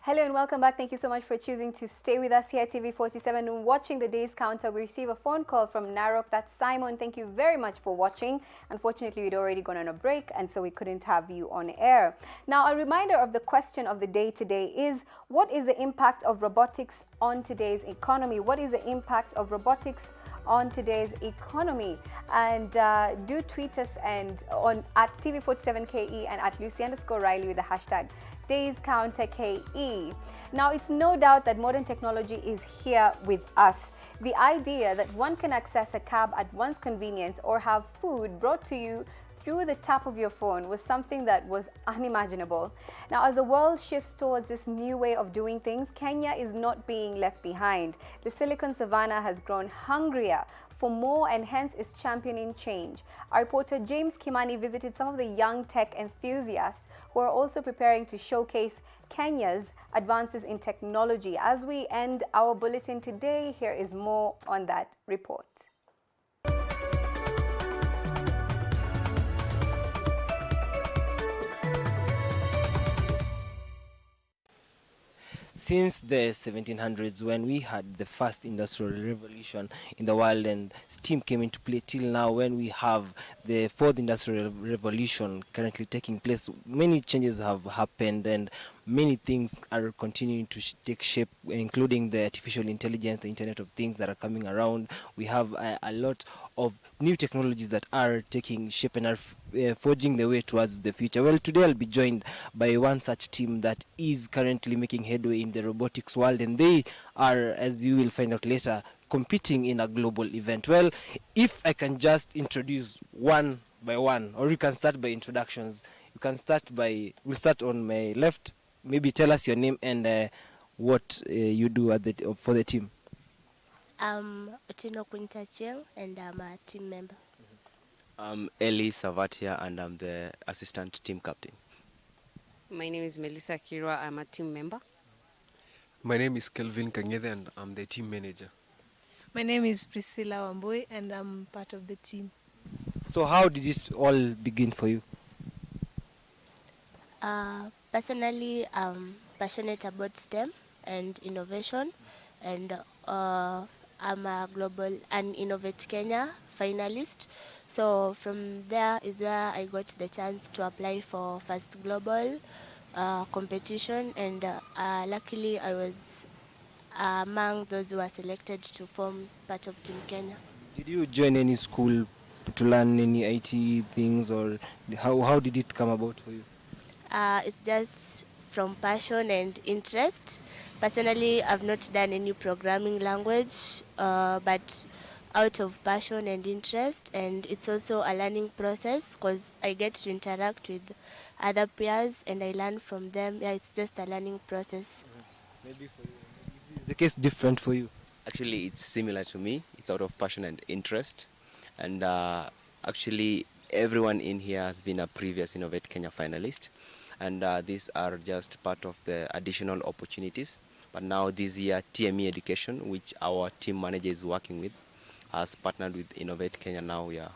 Hello and welcome back. Thank you so much for choosing to stay with us here at TV47 and watching the day's counter. We receive a phone call from Narok. That's Simon. Thank you very much for watching. Unfortunately, we'd already gone on a break and so we couldn't have you on air. Now, a reminder of the question of the day today is, what is the impact of robotics on today's economy? What is the impact of robotics on today's economy? And do tweet us and on at TV47KE and at Lucy_Riley with the hashtag Days Counter KE. Now, it's no doubt that modern technology is here with us. The idea that one can access a cab at one's convenience or have food brought to you through the tap of your phone was something that was unimaginable. Now, as the world shifts towards this new way of doing things, Kenya is not being left behind. The Silicon Savannah has grown hungrier for more and hence is championing change. Our reporter James Kimani visited some of the young tech enthusiasts who are also preparing to showcase Kenya's advances in technology. As we end our bulletin today, here is more on that report. Since the 1700s, when we had the first industrial revolution in the world and steam came into play, till now when we have the fourth industrial revolution currently taking place, many changes have happened and many things are continuing to take shape, including the artificial intelligence, the Internet of Things that are coming around. We have a lot of new technologies that are taking shape and are forging the way towards the future. Well, today I'll be joined by one such team that is currently making headway in the robotics world, and they are, as you will find out later, competing in a global event. Well, if I can just introduce one by one, or you can start by introductions. You can start by, we'll start on my left. Maybe tell us your name and what you do at for the team. I'm Otino Quintachieng and I'm a team member. I'm Eli Savatia and I'm the assistant team captain. My name is Melissa Kirwa. I'm a team member. My name is Kelvin Kangede and I'm the team manager. My name is Priscilla Wambui and I'm part of the team. So how did it all begin for you? Personally, I'm passionate about STEM and innovation, and I'm a global and Innovate Kenya finalist. So from there is where I got the chance to apply for first global competition, and luckily I was among those who were selected to form part of Team Kenya. Did you join any school to learn any IT things, or how did it come about for you? It's just from passion and interest. Personally, I've not done any programming language, but out of passion and interest, and it's also a learning process because I get to interact with other peers and I learn from them. Yeah, it's just a learning process. Maybe for you, is the case different for you? Actually, it's similar to me. It's out of passion and interest. And actually, everyone in here has been a previous Innovate Kenya finalist. And these are just part of the additional opportunities. But now this year, TME Education, which our team manager is working with, has partnered with Innovate Kenya. Now we are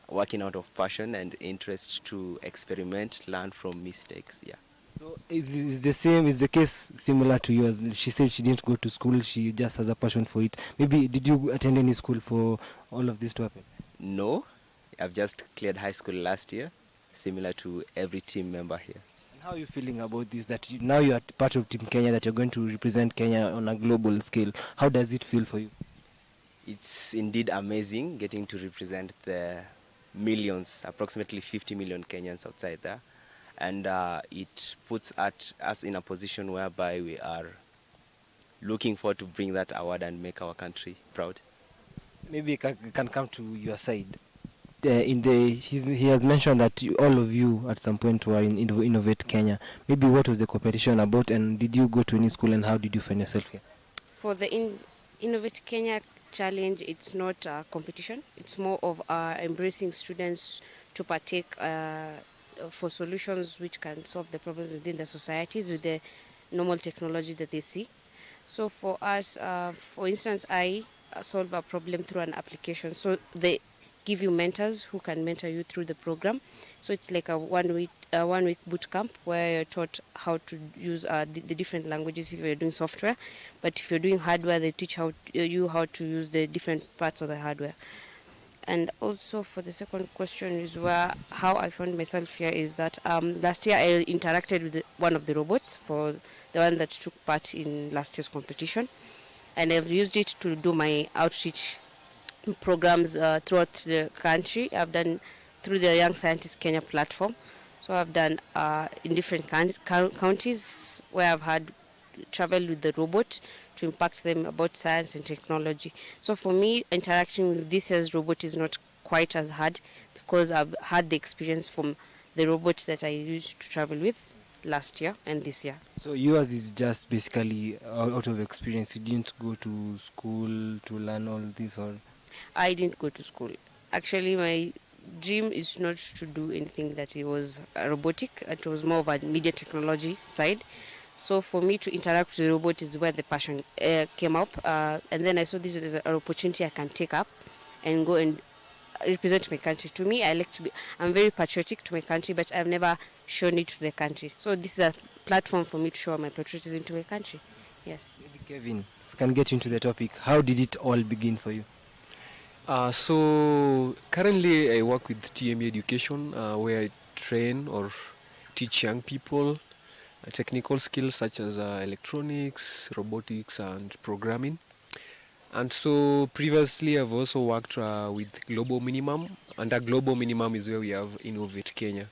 working out of passion and interest to experiment, learn from mistakes. Yeah. So is the same? Is the case similar to yours? She said she didn't go to school. She just has a passion for it. Maybe did you attend any school for all of this to happen? No, I've just cleared high school last year, similar to every team member here. And how are you feeling about this? That now you are part of Team Kenya, that you're going to represent Kenya on a global scale. How does it feel for you? It's indeed amazing getting to represent the millions, approximately 50 million Kenyans outside there. And it puts us in a position whereby we are looking forward to bring that award and make our country proud. Maybe can come to your side. He has mentioned that all of you at some point were in Innovate Kenya. Maybe what was the competition about, and did you go to any school, and how did you find yourself here? For the Innovate Kenya challenge, it's not a competition. It's more of embracing students to partake for solutions which can solve the problems within the societies with the normal technology that they see. So for us, for instance, I solve a problem through an application. So the give you mentors who can mentor you through the program. So it's like a 1 week boot camp where you're taught how to use the different languages if you're doing software. But if you're doing hardware, they teach you how to use the different parts of the hardware. And also for the second question is where how I found myself here is that last year I interacted with one of the robots for the one that took part in last year's competition, and I've used it to do my outreach programs throughout the country. I've done through the Young Scientist Kenya platform. So I've done in different counties where I've had traveled with the robot to impact them about science and technology. So for me, interacting with this year's robot is not quite as hard because I've had the experience from the robots that I used to travel with last year and this year. So yours is just basically out of experience. You didn't go to school to learn all this, or I didn't go to school. Actually, my dream is not to do anything that it was robotic. It was more of a media technology side. So for me to interact with the robot is where the passion came up. And then I saw this as an opportunity I can take up and go and represent my country. To me, I'm very patriotic to my country, but I've never shown it to the country. So this is a platform for me to show my patriotism to my country. Yes. maybe Kevin, if we can get into the topic, how did it all begin for you? So currently I work with TME Education, where I train or teach young people technical skills such as electronics, robotics, and programming. And so previously I've also worked with Global Minimum. Under Global Minimum is where we have Innovate Kenya.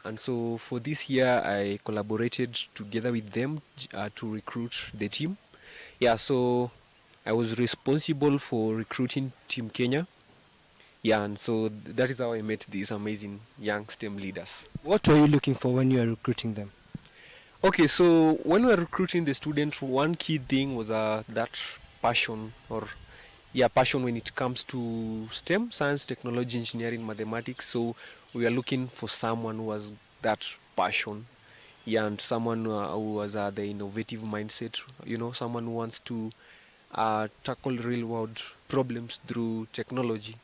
And so for this year, I collaborated together with them to recruit the team. Yeah, so I was responsible for recruiting Team Kenya. Yeah, and so that is how I met these amazing young STEM leaders. What were you looking for when you were recruiting them? Okay, so when we were recruiting the students, one key thing was that passion, or passion when it comes to STEM, science, technology, engineering, mathematics. So we are looking for someone who has that passion, and someone who has the innovative mindset. Someone who wants to tackle real world problems through technology.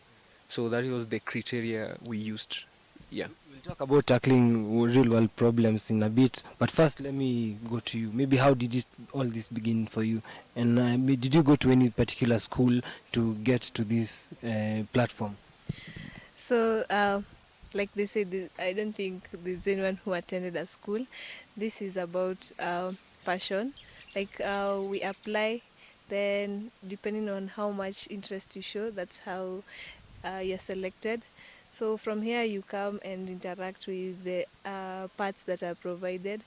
So that was the criteria we used. Yeah. We'll talk about tackling real world problems in a bit, but first let me go to you. Maybe how did all this begin for you? And did you go to any particular school to get to this platform? So, like they said, I don't think there's anyone who attended a school. This is about passion. Like we apply, then depending on how much interest you show, that's how you're selected. So from here you come and interact with the parts that are provided.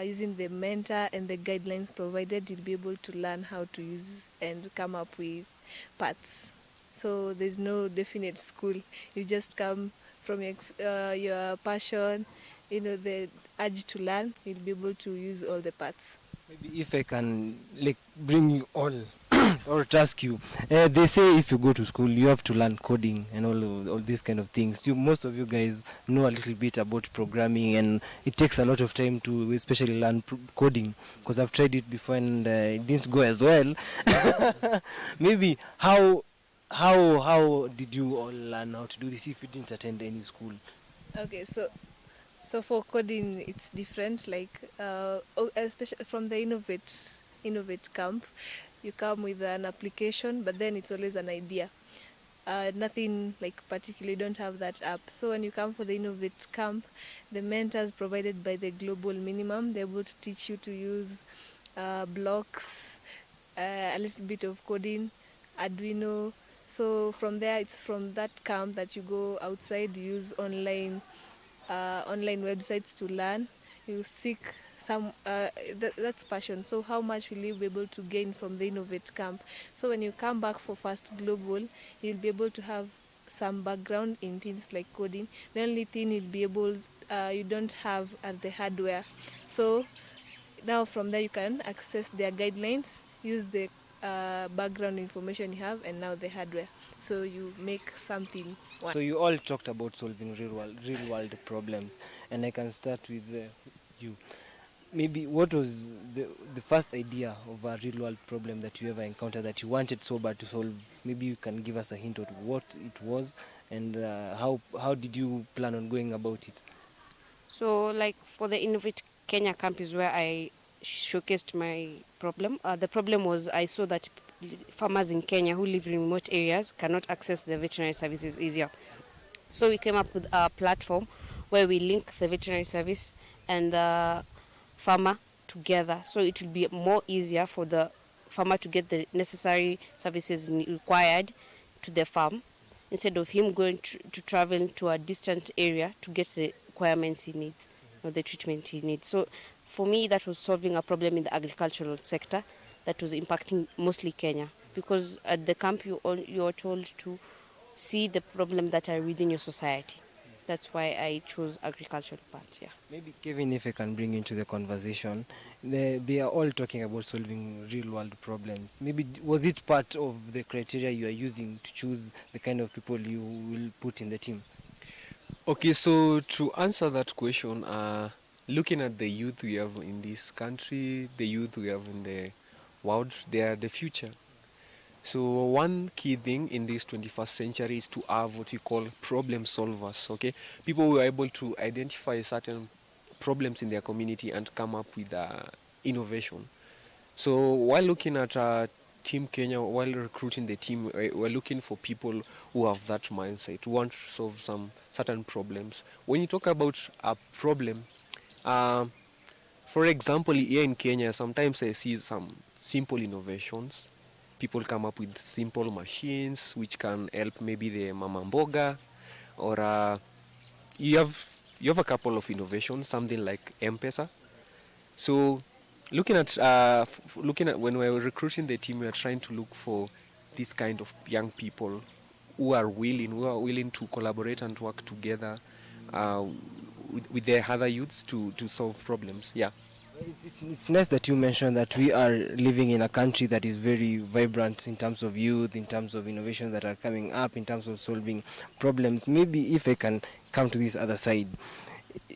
Using the mentor and the guidelines provided, you'll be able to learn how to use and come up with parts. So there's no definite school. You just come from your passion, the urge to learn. You'll be able to use all the parts. Maybe if I can bring you all or ask you, they say if you go to school you have to learn coding and all these kind of things. Most of you guys know a little bit about programming, and it takes a lot of time to especially learn coding, because I've tried it before and it didn't go as well. Maybe how did you all learn how to do this if you didn't attend any school? Okay, so for coding, it's different. Especially from the Innovate camp, you come with an application, but then it's always an idea. Nothing particularly, don't have that app. So when you come for the Innovate camp, the mentors provided by the Global Minimum, they're able to teach you to use blocks, a little bit of coding, Arduino. So from there, it's from that camp that you go outside, you use online websites to learn. You seek some that's passion. So how much will you be able to gain from the Innovate camp? So when you come back for First Global, you'll be able to have some background in things like coding. The only thing you'll be able you don't have the hardware. So now from there you can access their guidelines, use the background information you have, and now the hardware. So you make something. So you all talked about solving real world problems, and I can start with you. maybe what was the first idea of a real world problem that you ever encountered that you wanted so bad to solve? Maybe you can give us a hint of what it was, and how did you plan on going about it? So, like for the Innovate Kenya camp is where I showcased my problem. The problem was I saw that farmers in Kenya who live in remote areas cannot access the veterinary services easier. So we came up with a platform where we link the veterinary service and the farmer together. So it will be more easier for the farmer to get the necessary services required to the farm instead of him going to travel to a distant area to get the requirements he needs or the treatment he needs. So for me, that was solving a problem in the agricultural sector that was impacting mostly Kenya, because at the camp you are told to see the problem that are within your society. That's why I chose agricultural part. Yeah. Maybe Kevin, if I can bring into the conversation, they are all talking about solving real world problems. Maybe was it part of the criteria you are using to choose the kind of people you will put in the team? Okay, so to answer that question, looking at the youth we have in this country, the youth we have in the world, they are the future. So one key thing in this 21st century is to have what we call problem solvers, okay? People who are able to identify certain problems in their community and come up with innovation. So while looking at Team Kenya, while recruiting the team, we're looking for people who have that mindset, who want to solve some certain problems. When you talk about a problem, um, for example, here in Kenya, sometimes I see some simple innovations. People come up with simple machines which can help maybe the mama mboga, or you have a couple of innovations, something like M-Pesa. So looking at when we're recruiting the team, we are trying to look for this kind of young people who are willing to collaborate and work together uh, with their other youths to solve problems. Yeah. It's nice that you mentioned that we are living in a country that is very vibrant in terms of youth, in terms of innovations that are coming up, in terms of solving problems. Maybe if I can come to this other side,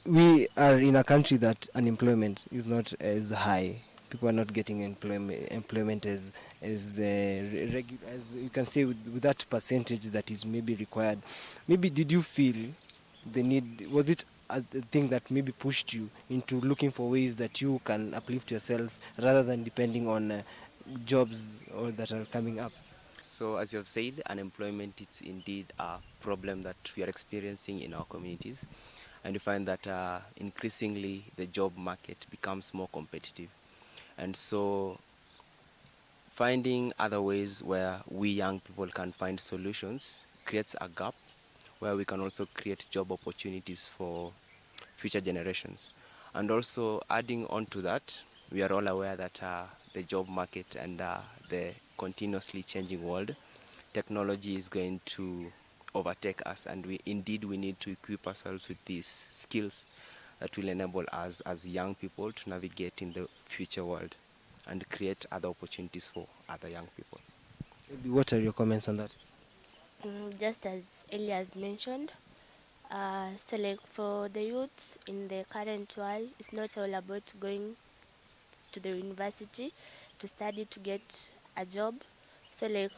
we are in a country that unemployment is not as high. People are not getting employment as you can say with that percentage that is maybe required. Maybe did you feel the need? Was it a thing that maybe pushed you into looking for ways that you can uplift yourself rather than depending on jobs or that are coming up? So as you have said, unemployment is indeed a problem that we are experiencing in our communities, and we find that increasingly the job market becomes more competitive. And so finding other ways where we young people can find solutions creates a gap where we can also create job opportunities for future generations. And also adding on to that, we are all aware that the job market and the continuously changing world, technology is going to overtake us, and we need to equip ourselves with these skills that will enable us as young people to navigate in the future world and create other opportunities for other young people. Maybe what are your comments on that? Just as Elias mentioned, so like for the youths in the current world, it's not all about going to the university to study to get a job. So like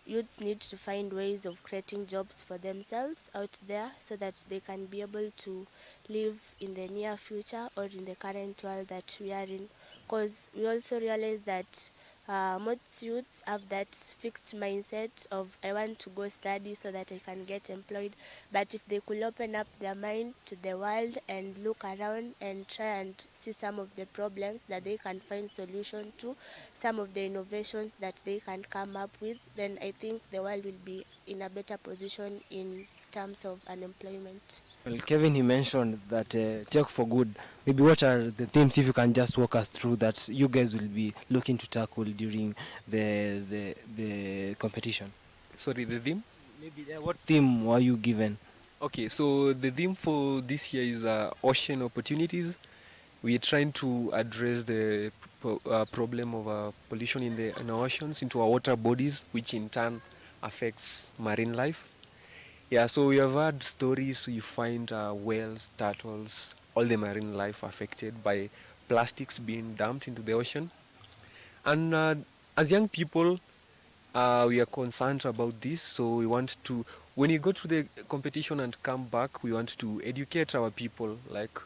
youths need to find ways of creating jobs for themselves out there so that they can be able to live in the near future or in the current world that we are in. Because we also realize that most youths have that fixed mindset of I want to go study so that I can get employed. But if they could open up their mind to the world and look around and try and see some of the problems that they can find solution to, some of the innovations that they can come up with, then I think the world will be in a better position in terms of unemployment. Well, Kevin, he mentioned that tech for good. Maybe what are the themes, if you can just walk us through, that you guys will be looking to tackle during the competition? Sorry, the theme? Maybe what theme were you given? Okay, so the theme for this year is ocean opportunities. We're trying to address the problem of pollution in our oceans into our water bodies, which in turn affects marine life. Yeah, so we have had stories. You find whales, turtles, all the marine life affected by plastics being dumped into the ocean. And as young people, we are concerned about this, so we want to, when you go to the competition and come back, we want to educate our people. Like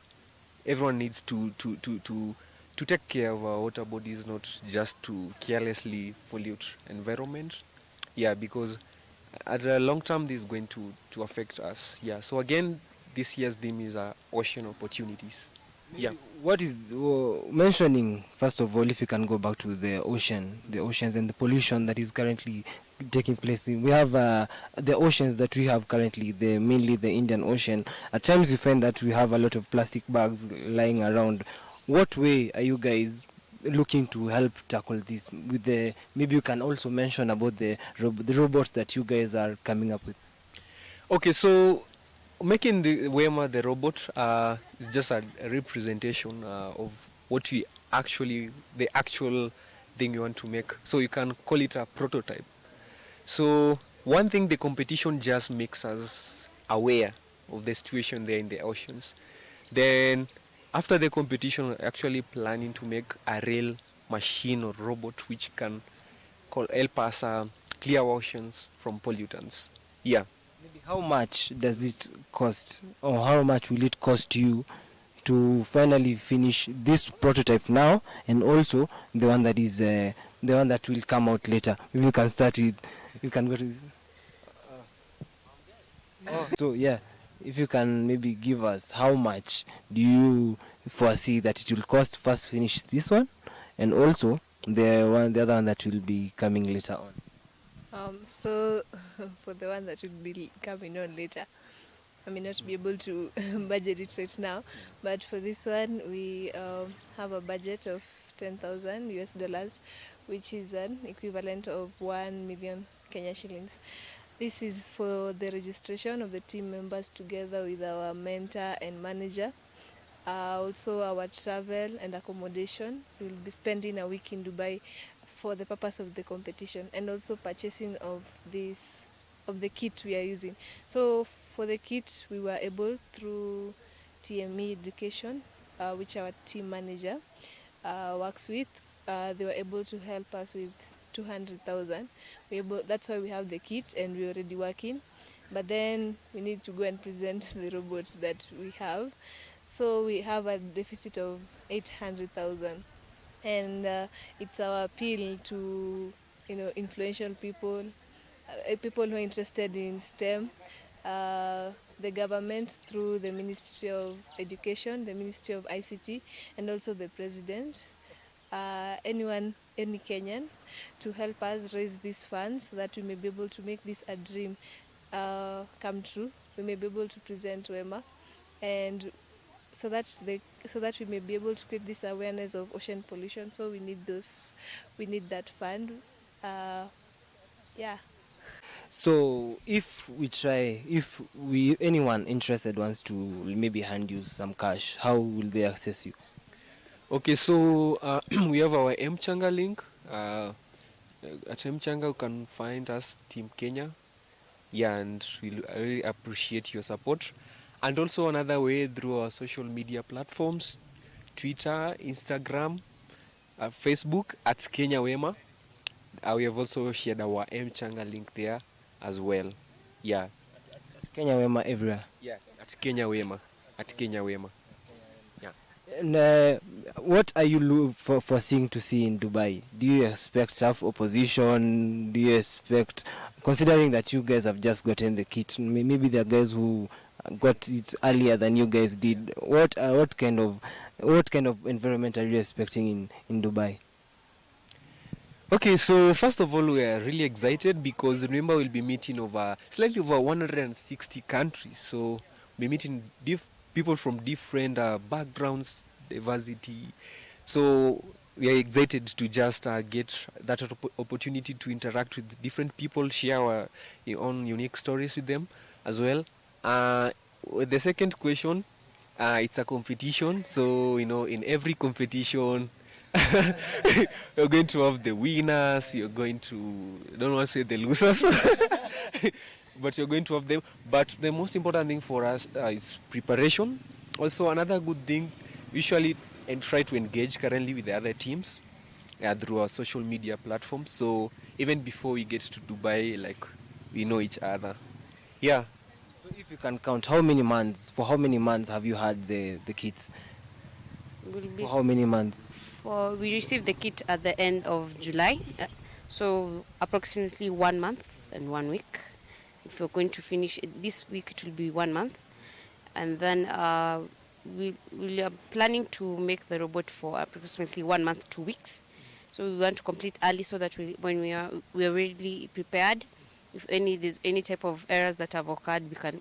everyone needs to take care of our water bodies, not just to carelessly pollute environment. Yeah, because at the long term, this is going to affect us. Yeah. So again, this year's theme is ocean opportunities. Yeah. What is mentioning, first of all, if you can go back to the oceans and the pollution that is currently taking place. We have the oceans that we have currently, mainly the Indian Ocean. At times we find that we have a lot of plastic bags lying around. What way are you guys looking to help tackle this? With the, maybe you can also mention about the robots that you guys are coming up with. Okay, so making the Wema the robot is just a representation of what we actually, the actual thing you want to make. So you can call it a prototype. So one thing, the competition just makes us aware of the situation there in the oceans. Then after the competition, we're actually planning to make a real machine or robot which can help us clear oceans from pollutants. Yeah. Maybe how much does it cost, or how much will it cost you to finally finish this prototype now, and also the one that is the one that will come out later? Maybe you can start with, you can go to this. So yeah, if you can maybe give us how much do you foresee that it will cost first finish this one, and also the other one that will be coming later on. So for the one that will be coming on later, I may not be able to budget it right now, but for this one we have a budget of 10,000 US dollars, which is an equivalent of 1 million Kenya shillings. This is for the registration of the team members together with our mentor and manager. Also our travel and accommodation. We'll be spending a week in Dubai for the purpose of the competition, and also purchasing of the kit we are using. So for the kit, we were able, through TME Education, which our team manager works with, they were able to help us with 200,000. That's why we have the kit and we're already working. But then we need to go and present the robot that we have. So we have a deficit of 800,000. And it's our appeal to, influential people, people who are interested in STEM, the government through the Ministry of Education, the Ministry of ICT, and also the President, any Kenyan, to help us raise these funds so that we may be able to make this a dream come true. We may be able to present Wema, and so that we may be able to create this awareness of ocean pollution. So we need that fund. Yeah. So if anyone interested wants to maybe hand you some cash, how will they access you? Okay, so we have our Mchanga link. At Mchanga, you can find us, Team Kenya. Yeah, and we really appreciate your support. And also another way, through our social media platforms, Twitter, Instagram, Facebook, at Kenya Wema. We have also shared our Mchanga link there as well. Yeah. Kenya Wema everywhere. Yeah, at Kenya Wema. At Kenya Wema. Yeah. And what are you foreseeing to see in Dubai? Do you expect tough opposition? Do you expect, considering that you guys have just gotten the kit, maybe there are guys who got it earlier than you guys did? What kind of environment are you expecting in Dubai? Okay, so first of all, we are really excited because remember we'll be meeting slightly over 160 countries. So we'll be meeting people from different backgrounds, diversity. So we are excited to just get that opportunity to interact with different people, share our own unique stories with them as well. With the second question, it's a competition. So, in every competition, you're going to have the winners, you're going to, I don't want to say the losers, but you're going to have them. But the most important thing for us is preparation. Also, another good thing, usually and try to engage currently with the other teams through our social media platforms. So even before we get to Dubai, like, we know each other. Yeah. So if you can count, for how many months have you had the kits? Will be For how many months? we received the kit at the end of July, so approximately 1 month and 1 week. If we're going to finish it this week, it will be 1 month, and then we are planning to make the robot for approximately 1 month, 2 weeks. So we want to complete early so that when we are really prepared. If there's any type of errors that have occurred, we can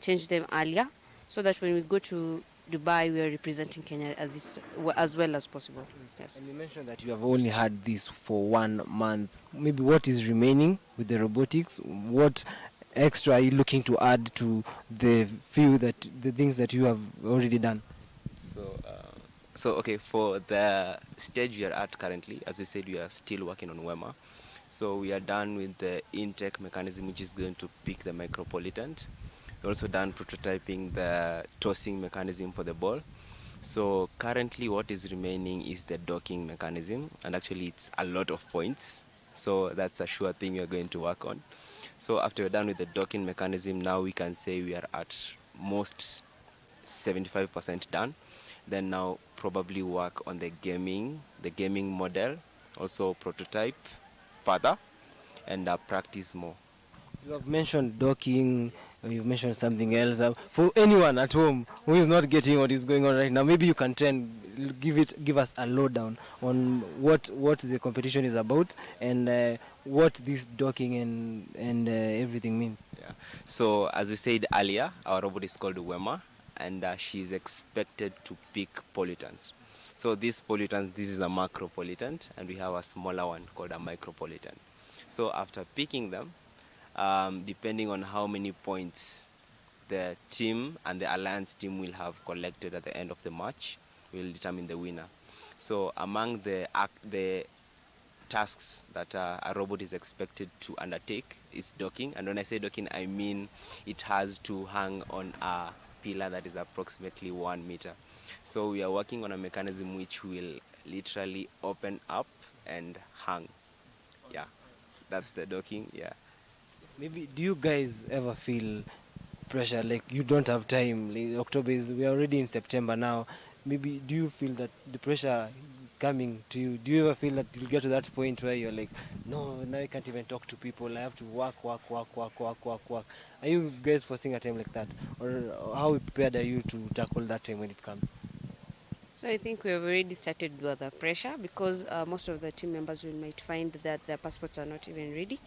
change them earlier, so that when we go to Dubai, we are representing Kenya as well as possible. Yes. And you mentioned that you have only had this for 1 month. Maybe what is remaining with the robotics? What extra are you looking to add to the things that you have already done? So okay, for the stage we are at currently, as we said, we are still working on WEMA. So we are done with the intake mechanism, which is going to pick the micropollutant. We're also done prototyping the tossing mechanism for the ball. So currently what is remaining is the docking mechanism, and actually it's a lot of points. So that's a sure thing we are going to work on. So after we're done with the docking mechanism, now we can say we are at most 75% done. Then now probably work on the gaming model, also prototype further, and practice more. You have mentioned docking, you've mentioned something else. For anyone at home who is not getting what is going on right now, maybe you can try and give us a lowdown on what the competition is about, and what this docking and everything means. Yeah. So as we said earlier, our robot is called WEMA, and she is expected to pick pollutants. So this is a macro pollutant, and we have a smaller one called a micropollutant. So after picking them, depending on how many points the team and the alliance team will have collected at the end of the match, will determine the winner. So among the tasks that a robot is expected to undertake is docking. And when I say docking, I mean it has to hang on a pillar that is approximately 1 meter. So we are working on a mechanism which will literally open up and hang. Yeah, that's the docking. Yeah. Maybe do you guys ever feel pressure, like you don't have time? Like we are already in September now. Maybe do you feel that the pressure coming to you? Do you ever feel that you'll get to that point where you're like, no, now I can't even talk to people. I have to work. Are you guys foreseeing a time like that, or how prepared are you to tackle that time when it comes? So I think we have already started with the pressure, because most of the team members will might find that their passports are not even ready.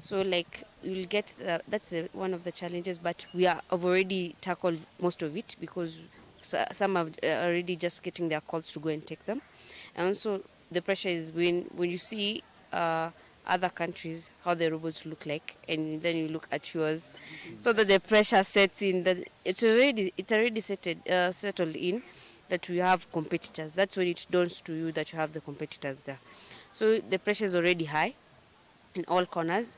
So like you'll get that's one of the challenges, but have already tackled most of it, because some are already just getting their calls to go and take them. And also the pressure is when you see other countries, how the robots look like, and then you look at yours, so that the pressure sets in, that it's already settled in, that we have competitors. That's when it dawns to you that you have the competitors there. So the pressure is already high in all corners.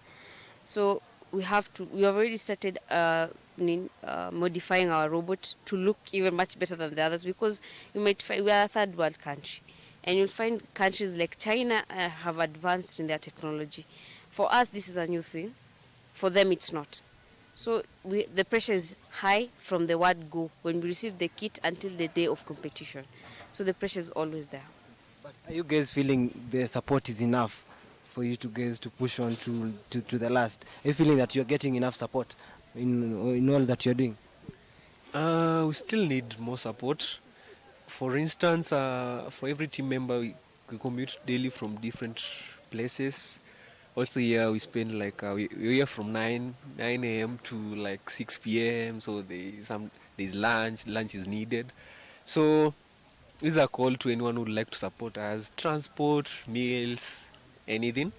So we have already started modifying our robot to look even much better than the others, because you might find we are a third world country, and you'll find countries like China have advanced in their technology. For us, this is a new thing. For them, it's not. So the pressure is high from the word go, when we receive the kit until the day of competition. So the pressure is always there. But are you guys feeling the support is enough for you to guys to push on to the last? Are you feeling that you're getting enough support in all that you're doing? We still need more support. For instance, for every team member, we commute daily from different places. Also here we spend like we're here from 9 a.m. to like 6 p.m. So there's lunch is needed. So this is a call to anyone who would like to support us: transport, meals, anything.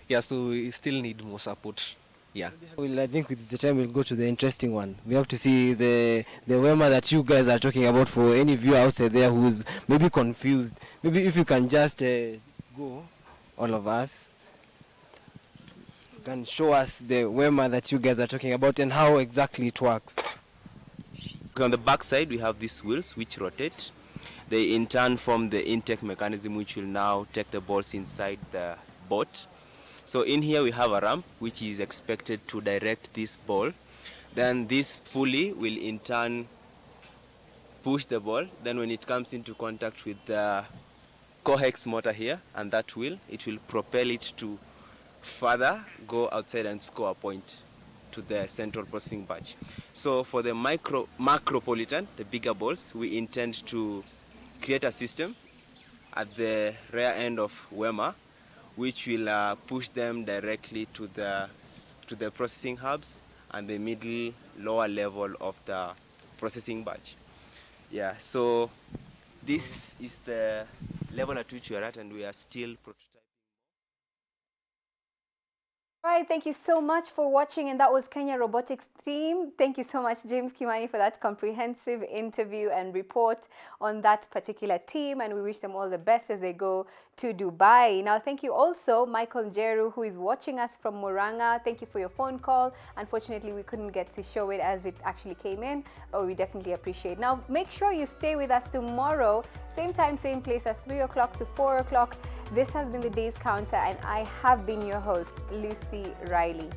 Yeah, so we still need more support. Yeah. Well, I think it's the time we'll go to the interesting one. We have to see the Wema that you guys are talking about, for any viewer outside there who's maybe confused. Maybe if you can just go, all of us, can show us the Wema that you guys are talking about and how exactly it works. On the back side, we have these wheels which rotate, They in turn form the intake mechanism, which will now take the balls inside the boat. So in here we have a ramp which is expected to direct this ball. Then this pulley will in turn push the ball. Then when it comes into contact with the coax motor here and that wheel, it will propel it to further go outside and score a point to the central processing batch. So for the macropolitan, the bigger balls, we intend to create a system at the rear end of WEMA, which will push them directly to the processing hubs and the middle lower level of the processing batch. Yeah, so this is the level at which we are at, and we are still prototyping. All right, thank you so much for watching, and that was Kenya Robotics team. Thank you so much, James Kimani, for that comprehensive interview and report on that particular team, and we wish them all the best as they go to Dubai. Now, thank you also, Michael Njeru, who is watching us from Muranga. Thank you for your phone call. Unfortunately, we couldn't get to show it as it actually came in, but we definitely appreciate it. Now, make sure you stay with us tomorrow, same time, same place, as 3 o'clock to 4 o'clock. This has been the Day's Counter, and I have been your host, Lucy Riley.